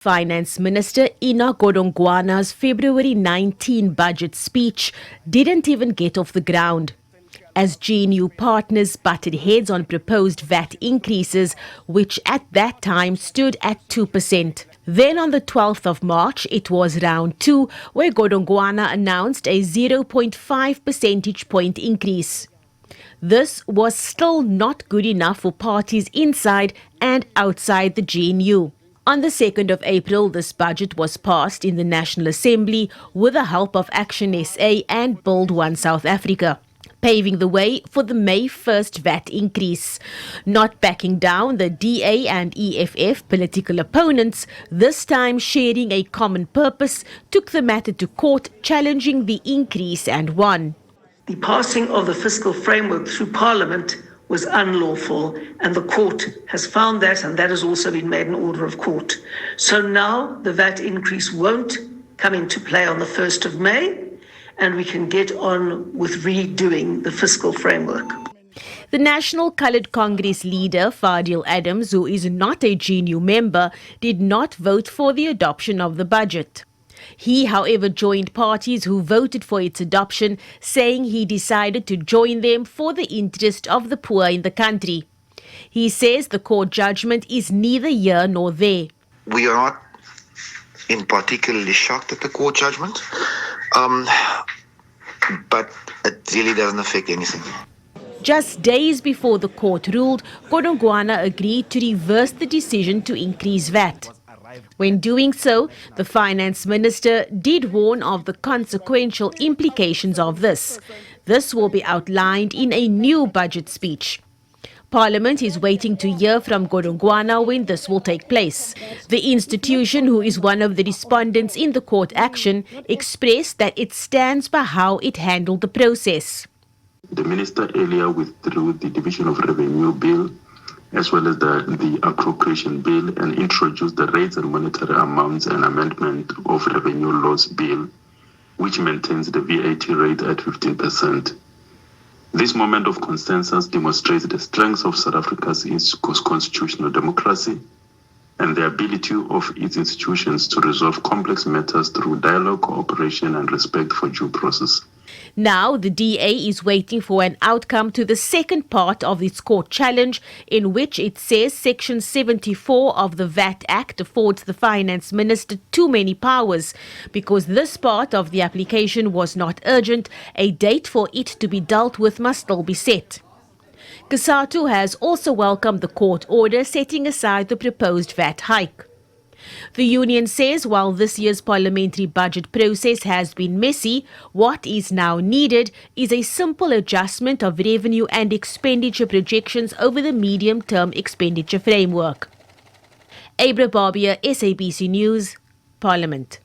Finance Minister Enoch Godongwana's February 19 budget speech didn't even get off the ground, as GNU partners butted heads on proposed VAT increases, which at that time stood at 2%. Then on the 12th of March, it was round 2, where Godongwana announced a 0.5 percentage point increase. This was still not good enough for parties inside and outside the GNU. On the 2nd of April, this budget was passed in the National Assembly with the help of Action SA and Build One South Africa, paving the way for the May 1st VAT increase. Not backing down, the DA and EFF political opponents, this time sharing a common purpose, took the matter to court, challenging the increase and won. The passing of the fiscal framework through Parliament was unlawful, and the court has found that, and that has also been made an order of court. So now the VAT increase won't come into play on the 1st of May, and we can get on with redoing the fiscal framework. The National Coloured Congress leader, Fadil Adams, who is not a GNU member, did not vote for the adoption of the budget. He, however, joined parties who voted for its adoption, saying he decided to join them for the interest of the poor in the country. He says the court judgment is neither here nor there. We are not in particularly shocked at the court judgment, but it really doesn't affect anything. Just days before the court ruled, Godongwana agreed to reverse the decision to increase VAT. When doing so, the Finance Minister did warn of the consequential implications of this. This will be outlined in a new budget speech. Parliament is waiting to hear from Godongwana when this will take place. The institution, who is one of the respondents in the court action, expressed that it stands by how it handled the process. The Minister earlier withdrew the Division of Revenue Bill as well as the Appropriation Bill, and introduced the Rates and Monetary Amounts and Amendment of Revenue Laws Bill, which maintains the VAT rate at 15%. This moment of consensus demonstrates the strength of South Africa's constitutional democracy and the ability of its institutions to resolve complex matters through dialogue, cooperation, and respect for due process. Now, the DA is waiting for an outcome to the second part of its court challenge, in which it says Section 74 of the VAT Act affords the Finance Minister too many powers. Because this part of the application was not urgent, a date for it to be dealt with must still be set. COSATU has also welcomed the court order setting aside the proposed VAT hike. The union says while this year's parliamentary budget process has been messy, what is now needed is a simple adjustment of revenue and expenditure projections over the medium-term expenditure framework. Abra Barbia, SABC News, Parliament.